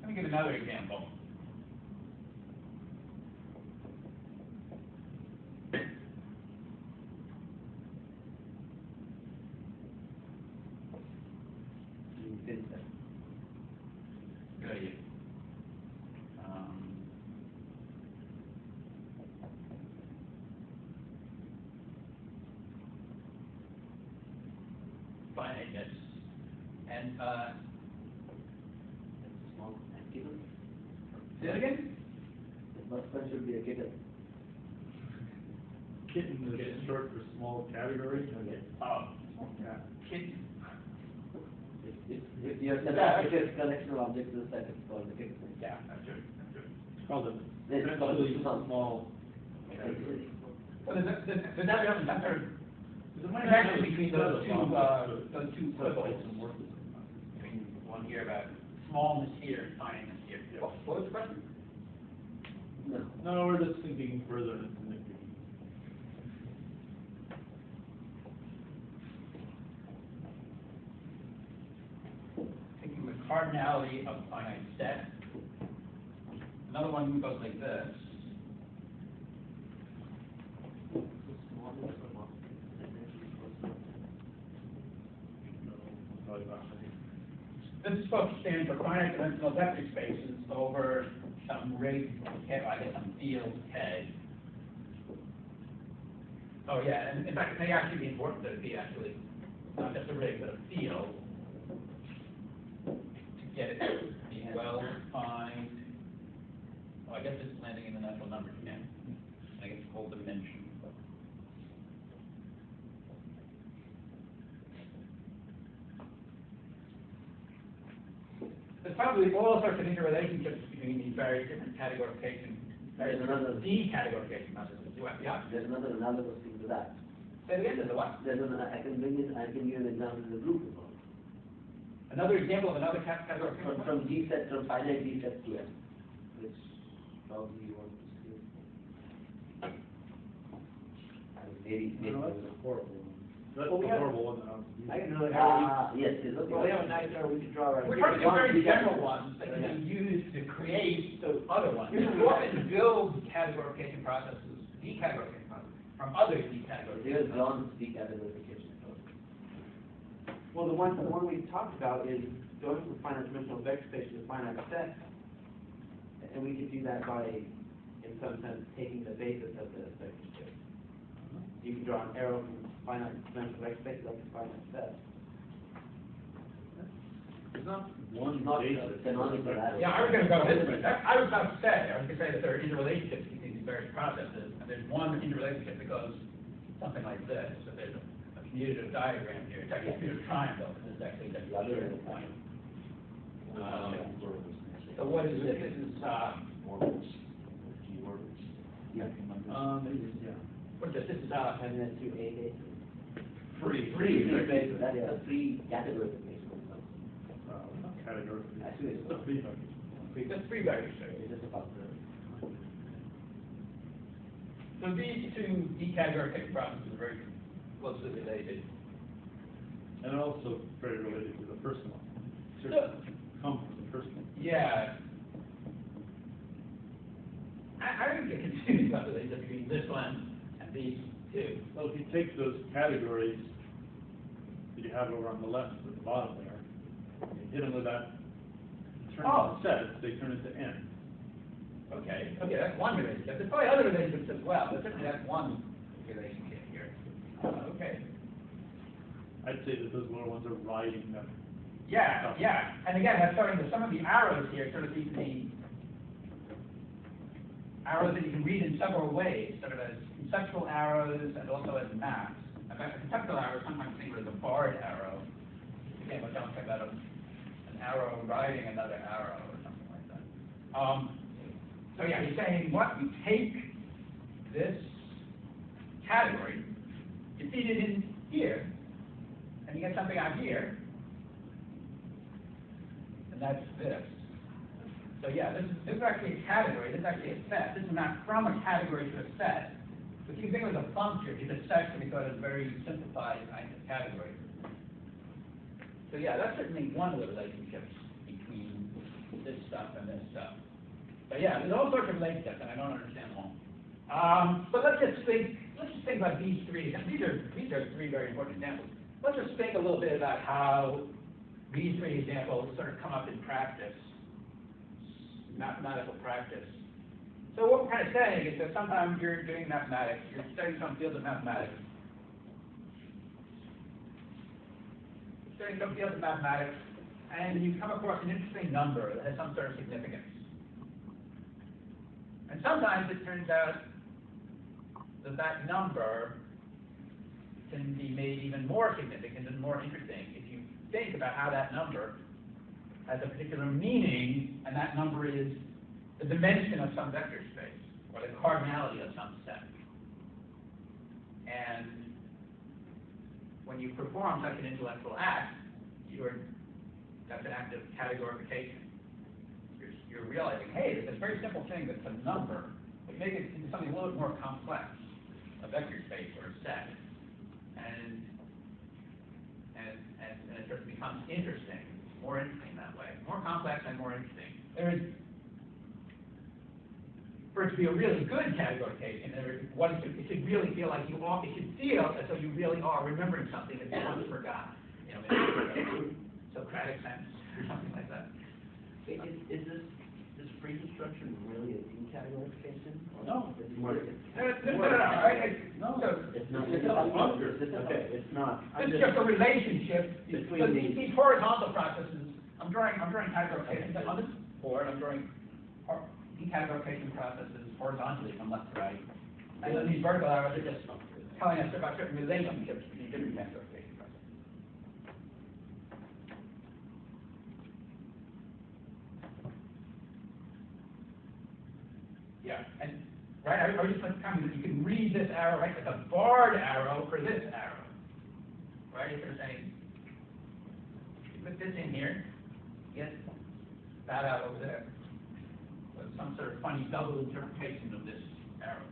Let me give another example. Good idea. Finiteness. And Small and kitten. say it again? The first one should be a kitten. Kitten is short for small category. Okay. Small cat. Kitten. If you have set up a collection of objects in a set, it's called the kitten. Yeah, that's true. That's true. It's called a It's called essentially a small. Well, there's a connection between those two quibbles. Between one here about smallness here and finiteness here. What was the question? No. No, we're just thinking further into nitpicking. Taking the cardinality of finite set. Another one goes like this. This is supposed to stand for finite-dimensional vector spaces over some rig, I guess some field K. Oh yeah, and in fact, it may actually be important that it be actually not just a rig, but a field. To get it to be well defined. Oh, I guess it's landing in the natural numbers again. I guess whole dimension. There's probably all sorts of interrelationships between these various different categorification, various decategorification processes. Yeah. There's another analogous thing to that. Say it again, there's a what? I can give you an example of the group. Another example of another categorification. From G set, from finite G set to M, which probably you want to see. Maybe. No, that's a horrible one. That's Well, we a have- horrible one that I'm using. I can do it. Yes, yes, okay. Well, we have a nice, we could draw our. We're talking about very general ones that can be used to create those other ones. You can often build categorification processes, decategorification processes, from other decategorification. Here's John's decategorification. Well, the one we talked about is going from finite-dimensional vector space to finite set, and we could do that by, in some sense, taking the basis of the vector space. You can draw an arrow from finite-dimensional vector space up to finite set. There's not one Not basis. canonical for that. Yeah, I was going to go this way. I was about to say that there are interrelationships between these various processes, and there's one interrelationship that goes something like this. So there's a commutative diagram here. It's actually a commutative triangle. This is actually the other point. So what is this? This is, Orbits, G orbits. Yeah. Yeah. what's this? This is, And then to A basis. free Basis, that is a free categorification. Not categorically. Actually, it's It's a free vector. That's free vectors. It's just about the. So these two decategorification processes are very closely related. And also very related to the first one. So- Come from the first one. Yeah. I don't get confused about the relationship between this one and these two. Well, if you take those categories that you have over on the left at the bottom there, you hit them with that, turn Oh. on set, they turn into N. Okay, that's one relationship. There's probably other relationships as well, but certainly that's one relationship here. Okay. I'd say that those little ones are riding them. Yeah. And again, that's starting with some of the arrows here, sort of the arrows that you can read in several ways, sort of as conceptual arrows and also as maps. In fact, a conceptual arrow is sometimes think of as a barred arrow. Again, we're talking about an arrow riding another arrow or something like that. So yeah, he's saying what? You take this category, you feed it in here, and you get something out here, and that's this. So yeah, this is actually a category, this is actually a set. This is not from a category to a set, but you can think of it as a function, because set can be thought of as a very simplified kind of category. So yeah, that's certainly one of the relationships between this stuff and this stuff. But yeah, there's all sorts of relationships, and I don't understand them all. But let's just think about these three. And these are three very important examples. Let's just think a little bit about how these three examples sort of come up in practice, mathematical practice. So what we're kind of saying is that sometimes you're doing mathematics, you're studying some field of mathematics, and you come across an interesting number that has some sort of significance. And sometimes it turns out that that number can be made even more significant and more interesting if you think about how that number has a particular meaning, and that number is the dimension of some vector space, or the cardinality of some set. And when you perform such an intellectual act, that's an act of categorification. You're realizing, hey, there's this very simple thing that's a number, but make it into something a little bit more complex, a vector space or a set, and it sort of becomes interesting, more interesting that way, more complex and more interesting. For it to be a really good categorification, it should really feel like it should feel as though you really are remembering something that you once forgot, in a Socratic sense or something like that. Is this free construction really a decategorification? No. It's more. No. It's not. It's not a function. Okay, it's not. It's just a relationship between so these horizontal processes. I'm drawing categorification on this board. I'm drawing decategorification processes horizontally from left to right, and then these vertical arrows are just telling us about certain relationships between different categorification processes. Yeah, and right, I was just telling you that you can read this arrow, right, like a barred arrow for this arrow, right? If you're saying, you put this in here, get that out over there. With some sort of funny double interpretation of this arrow.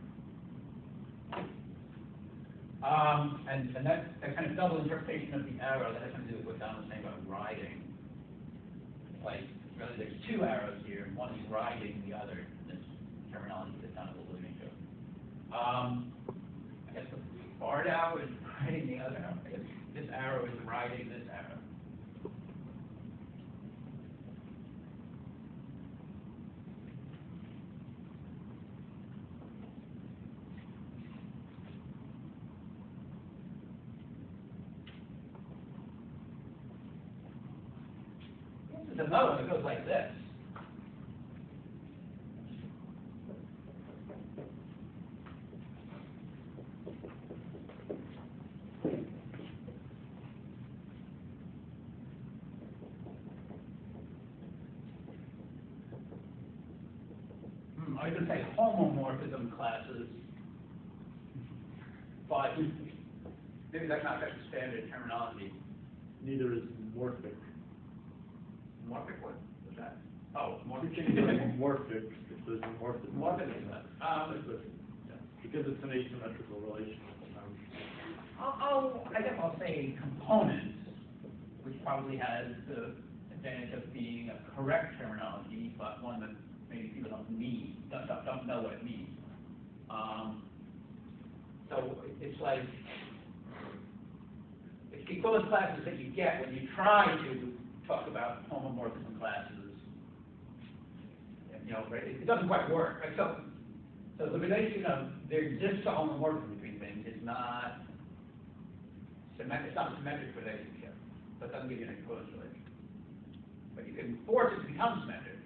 And that kind of double interpretation of the arrow, that has something to do with what Don was saying about riding. Like, really there's two arrows here, and one is riding the other. Terminology that Don was alluding to. I guess the barred arrow is riding the other arrow. I guess this arrow is riding this arrow. This is another one that goes like this. I was going to say homomorphism classes, but maybe that's not that standard terminology. Neither is morphic. Morphic, what was that? Oh, morphic. Morphic, if there's a morphism. Morphism. Because it's an asymmetrical relation. I guess I'll say components, which probably has the advantage of being a correct terminology, but one that maybe people don't know what it means. So it's like, it's the equivalent classes that you get when you try to talk about homomorphism classes. You know, right? It doesn't quite work. Right? So the relation of there exists a homomorphism between things is not symmetric. It's not a symmetric relationship. So it doesn't give you an equivalence relation. But you can force it to become symmetric.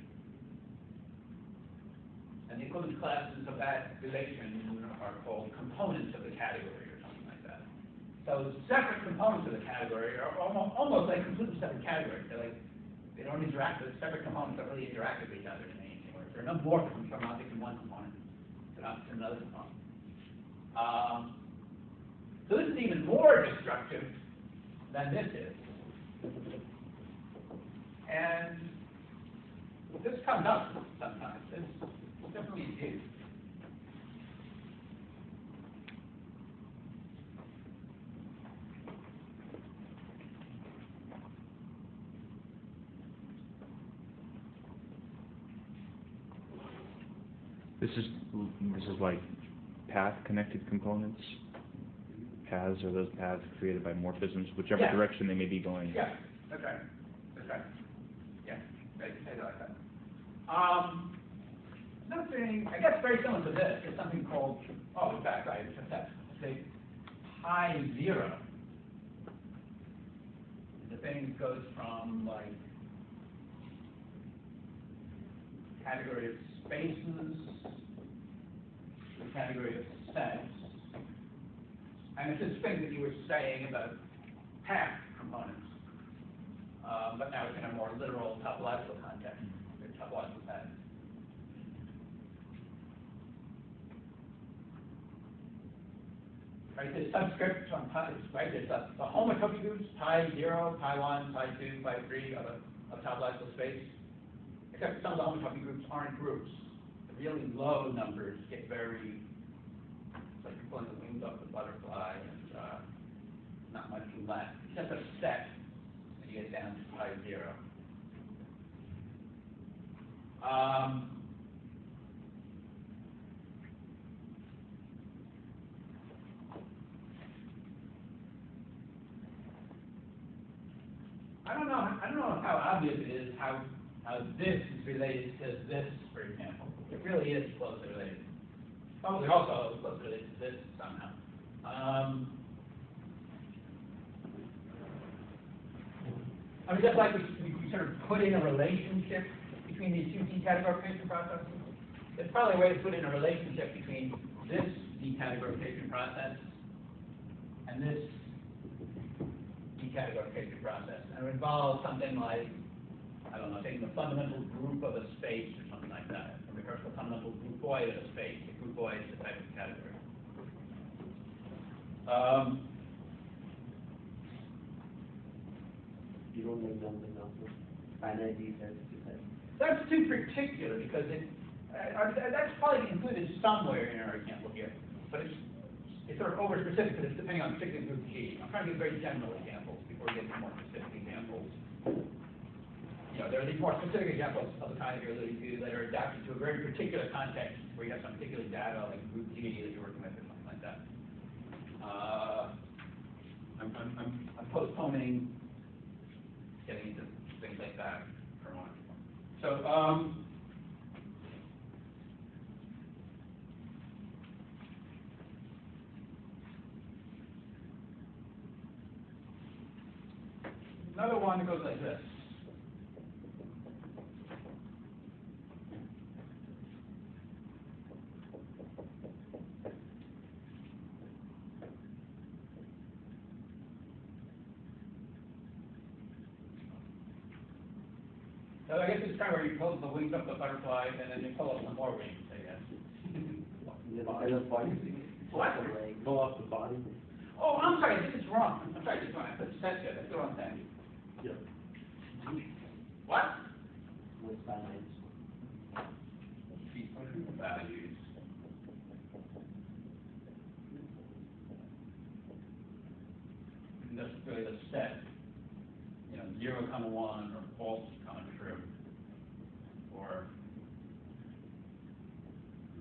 And the equivalence classes of that relation are called components of the category or something like that. So separate components of the category are almost like completely separate categories. They're like, they don't interact with separate components that really interact with each other in any way. There are no morphisms from objects in one component to objects in another component. So this is even more destructive than this is. And this comes up sometimes. This definitely is used. This is like path-connected components. Paths are those paths created by morphisms, whichever direction they may be going. Yeah, that's right. That's right. Yeah, right. Say it like that. Another thing, I guess very similar to this, is something called, in fact, I just have to say pi zero. The thing goes from like category of spaces to the category of sets. And it's this thing that you were saying about path components, but now it's in a more literal topological context, or topological path. Right, there's subscripts on pi, right, there's the homotopy groups, pi 0, pi 1, pi 2, pi 3 of topological space, except some of the homotopy groups aren't groups. The really low numbers get very, like pulling the wings off the butterfly, and not much left. It's just a set when you get down to pi 0. I don't know how obvious it is how this is related to this, for example. It really is closely related. Probably also closely related to this somehow. I mean, just like we sort of put in a relationship between these two decategorification processes, there's probably a way to put in a relationship between this decategorification process and this decategorification process. And it involves something like, I don't know, taking the fundamental group of a space or something like that. A recursive fundamental groupoid of a space. A groupoid is a type of category. You don't make something else with finite defense. That's too particular because that's probably included somewhere in our example here. But it's sort of over-specific because it's depending on particular group G. I'm trying to give very general examples before we get to more specific examples. You know, there are these more specific examples of the kind you're alluding to that are adapted to a very particular context where you have some particular data like group G that you're working with or something like that. I'm postponing getting into things like that for a moment. So, another one that goes like this. So I guess it's kind of where you pull the wings up the butterfly and then you pull up some more wings, I guess. There's a set of points. What? Pull off the body. Oh, I'm sorry, this is wrong. I'm sorry, this is wrong. I put set here, that's the wrong thing. Yeah. What? With finite. Values. And that's really the set, 0, 1, or false, true, or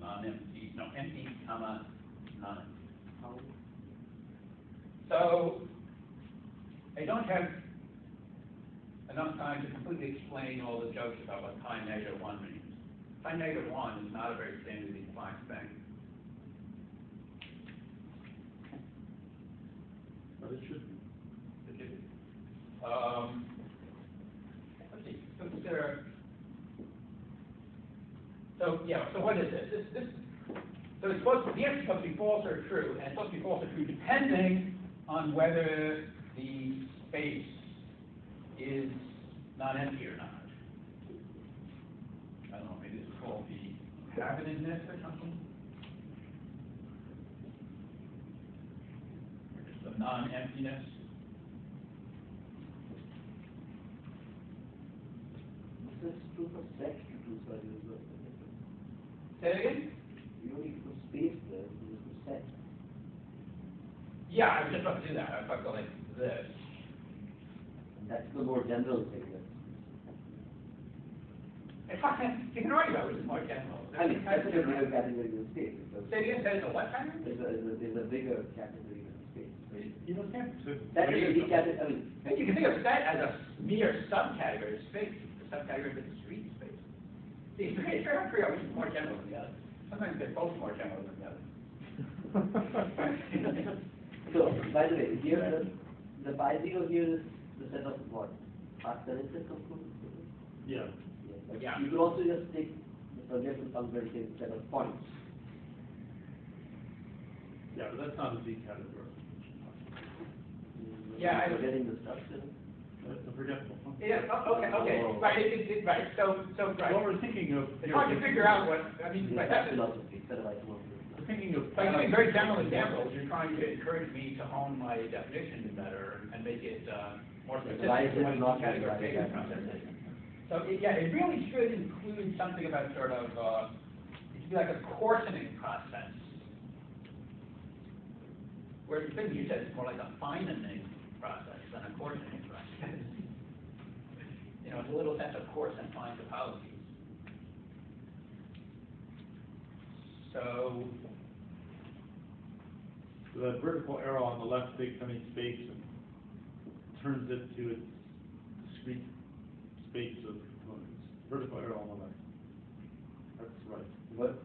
nonempty, empty, nonempty. So, I don't have enough time to completely explain all the jokes about what pi negative 1 means. Pi negative 1 is not a very standardly defined thing. But it should be. Let's see. So what is this? So it's supposed to, the answer is supposed to be false or true, and it's supposed to be false or true depending on whether the space is non-empty or not. I don't know, maybe this is called the habitedness or something. Or just the non-emptiness. This is true for set to do so. Say it again? You don't need to put space there, you just put set. Yeah, I was just about to do that. I was about to go like this. That's the more general thing. If you can argue about which is more general. I mean, that's a bigger category than space. Say it again, say it's a what kind of? There's a bigger category than space. You don't have to. That is a big category, I mean, You can think of that as a mere subcategory of space, a subcategory of the discrete space. See, it's very hard to figure out which is more general than the other. Sometimes they're both more general than the other. so, by the way, here the pi 0 here is the set of what? Path-connected components? Yeah. But Yeah. you could also just take the projective function set of points. Yeah, but that's not a decategorification. Yeah, Forgetting the structure. That's a forgetful function. Yeah, okay, right, right, so, right. What we're thinking of. It's hard to figure out what, I mean, Yeah, right, that's that's, philosophy, set of isomorphism. We're thinking of. by giving very general examples, you're trying to encourage me to hone my definition better and make it, more specific Why is to it what not the categorization process is. So, it really should include something about sort of, it should be like a coarsening process. Where the thing you said is more like a finening process than a coarsening process. It's a little sense of coarse and fine topologies. So that vertical arrow on the left takes any space and turns it to its discrete space of components. Vertical arrow on the left. That's right. What?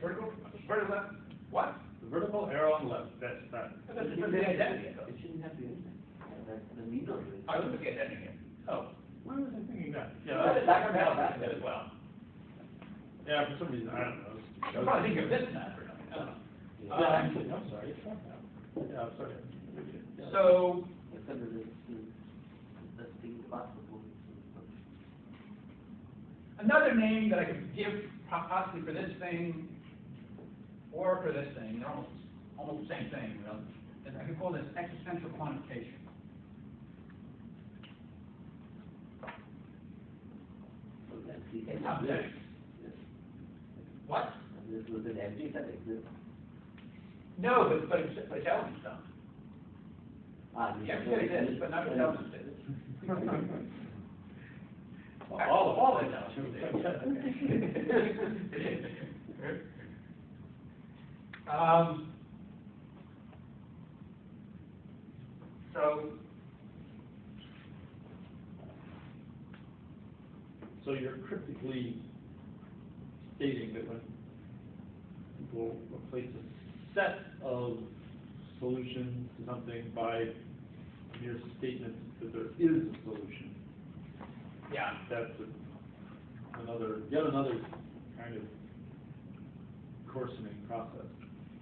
vertical left, what? The vertical arrow on the left, that's that. That's the identity. It shouldn't have to be anything. That's the need of it. I was looking at that again. Oh. Why was I thinking that? Well, it's back as well. Yeah, for some reason, I don't know. I'm probably thinking of this map or something. I don't know. I'm sorry, it's not that. Yeah, I'm sorry. Yeah. So, Except that that's the possible. another name that I could give possibly for this thing or for this thing, they're almost the same thing, and I could call this existential quantification. So that's the It's not empty. big. What? This was an empty set exists. No, but it's elements don't. Yeah, it is, but not the elements do. All the elements do. So you're cryptically stating that when people replace a set of solutions to something by mere statement that there is a solution, Yeah. that's yet another kind of coarsening process.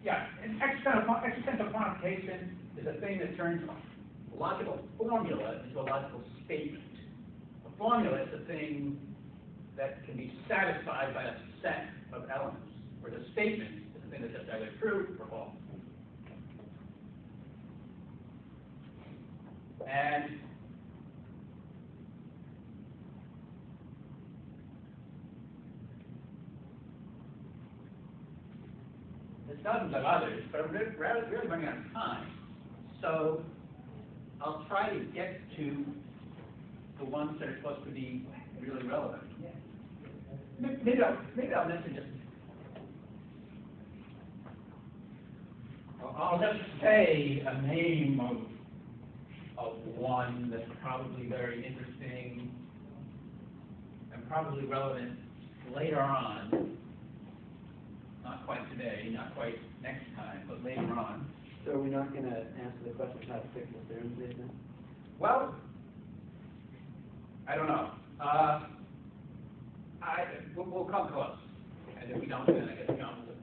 Yeah, and existential quantification is a thing that turns a logical formula into a logical statement. A formula is a thing that can be satisfied by a set of elements, or where the statement is the thing that's just either true or false. And there's dozens of others, but I'm really running out of time. So I'll try to get to the ones that are supposed to be really relevant. Maybe I'll mention just. I'll just say a name of one that's probably very interesting and probably relevant later on. Not quite today, not quite next time, but later on. So are we not going to answer the question of how to fix the theorem statement? Well, I don't know. We'll come close. And if we don't, then I guess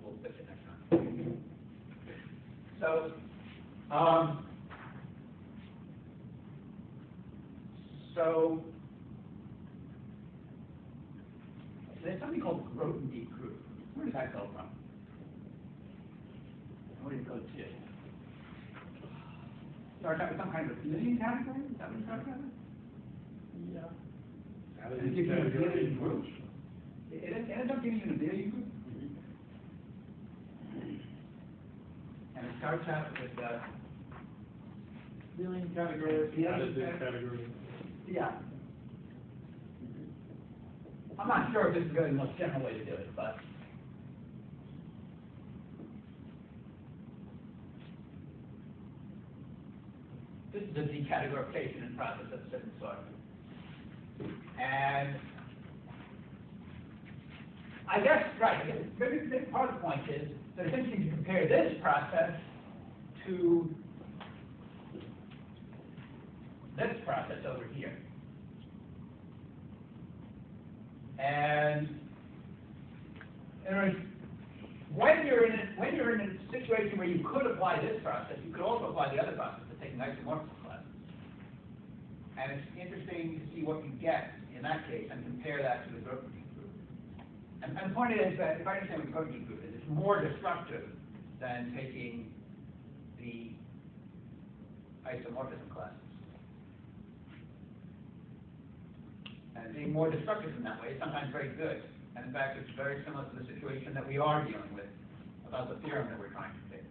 we'll fix it next time. So, there's something called Grothendieck group. Where does that go from? Where did it go to? Starts out with some kind of abelian category? Is that what it starts out with? Yeah. And it gives you an abelian group? It ends up giving you an abelian group? And it starts out with Abelian category, additive category. Yeah. I'm not sure if this is really the most general way to do it, but this is a decategorification process of a certain sort. And I guess, right, maybe part of the point is that it's interesting to compare this process to this process over here. And when you're in a situation where you could apply this process, you could also apply the other process of taking isomorphism classes. And it's interesting to see what you get in that case and compare that to the Grothendieck group. And the point is that if I understand what the Grothendieck group is, it's more destructive than taking the isomorphism classes. And being more destructive in that way is sometimes very good. And in fact, it's very similar to the situation that we are dealing with about the theorem that we're trying to fix.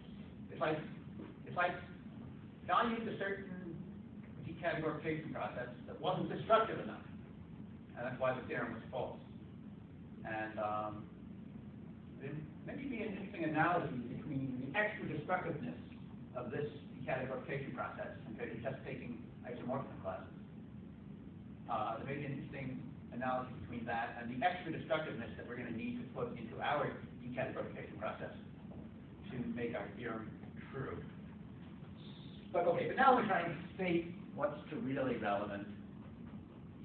It's like I used a certain decategorification process that wasn't destructive enough. And that's why the theorem was false. And there may be an interesting analogy between the extra destructiveness of this decategorification process compared to just taking isomorphism classes. There may be an interesting analogy between that and the extra destructiveness that we're going to need to put into our decategorification process to make our theorem true. But okay, but now we're trying to state what's the really relevant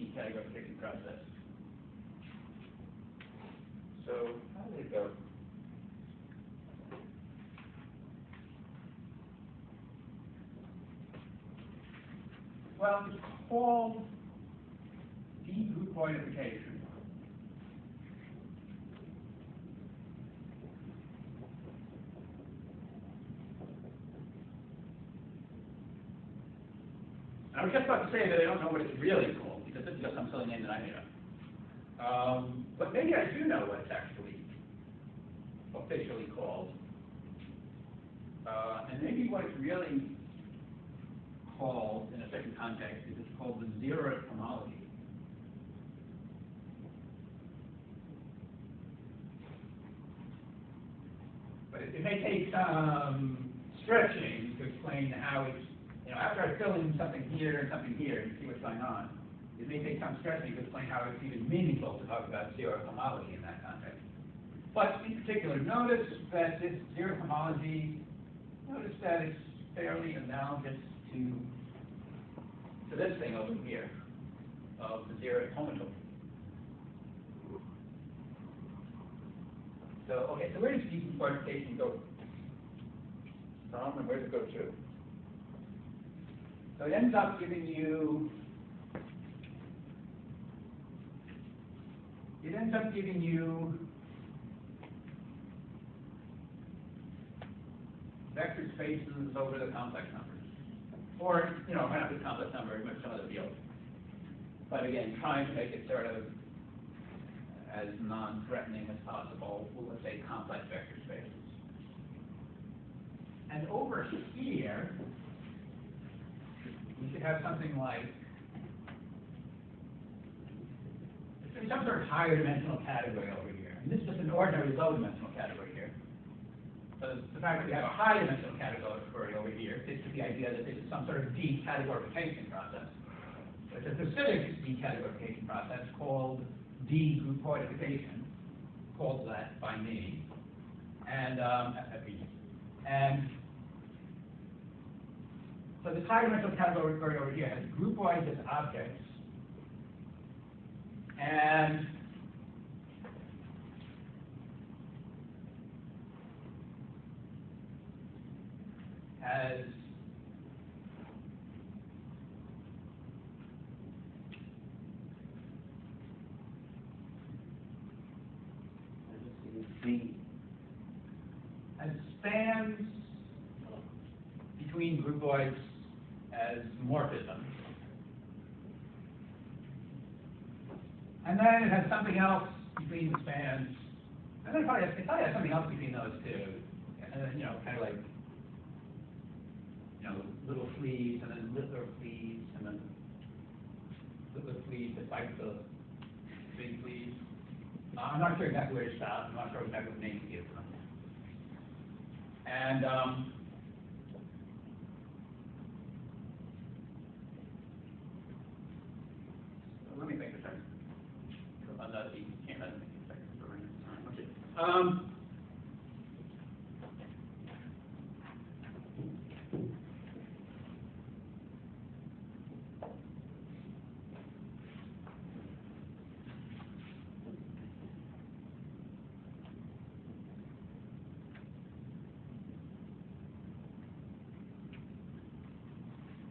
decategorification process. So how did it go? Well, it's called Degroupoidification. I was just about to say that I don't know what it's really called, because this is just some silly name that I made up. But maybe I do know what it's actually officially called. And maybe what it's really called in a certain context is it's called the zeroth homology. But it may take some stretching to explain how it's, after I fill in something here and you see what's going on, it may take some stretching to explain how it's even meaningful to talk about zeroth homology in that context. But in particular, notice that this zeroth homology, notice that it's fairly analogous to this thing over here of the zeroth homotopy. So, okay, so where does degroupoidification go from, and where does it go to? So it ends up giving you vector spaces over the complex numbers. Or, you know, not the complex number, but some other field. But again, trying to make it sort of as non-threatening as possible, let's say complex vector spaces. And over here, we should have something like, there's some sort of higher dimensional category over here. And this is just an ordinary low dimensional category here. So the fact that we have a high dimensional category over here fits with the idea that this is some sort of decategorification process. It's a specific decategorification process called Degroupoidification, called that by me, and so this high dimensional category over here has groupoids as objects, and has spans between groupoids as morphism. And then it has something else between the spans, and then it probably has something else between those two. And then, you know, kind of like, you know, little fleas, and then littler fleas, and then littler fleas that bite the big fleas. I'm not sure exactly where it stops. I'm not sure exactly what name to give them. And so let me think a second. You can't let me think a second. Okay.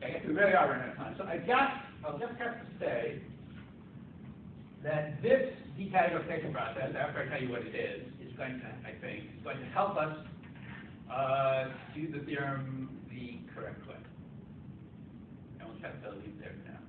I guess we really are running out of time. So I'll just have to say that this decategorification process, after I tell you what it is going to, I think, is going to help us do the theorem the correct way. And we'll just have to leave there now.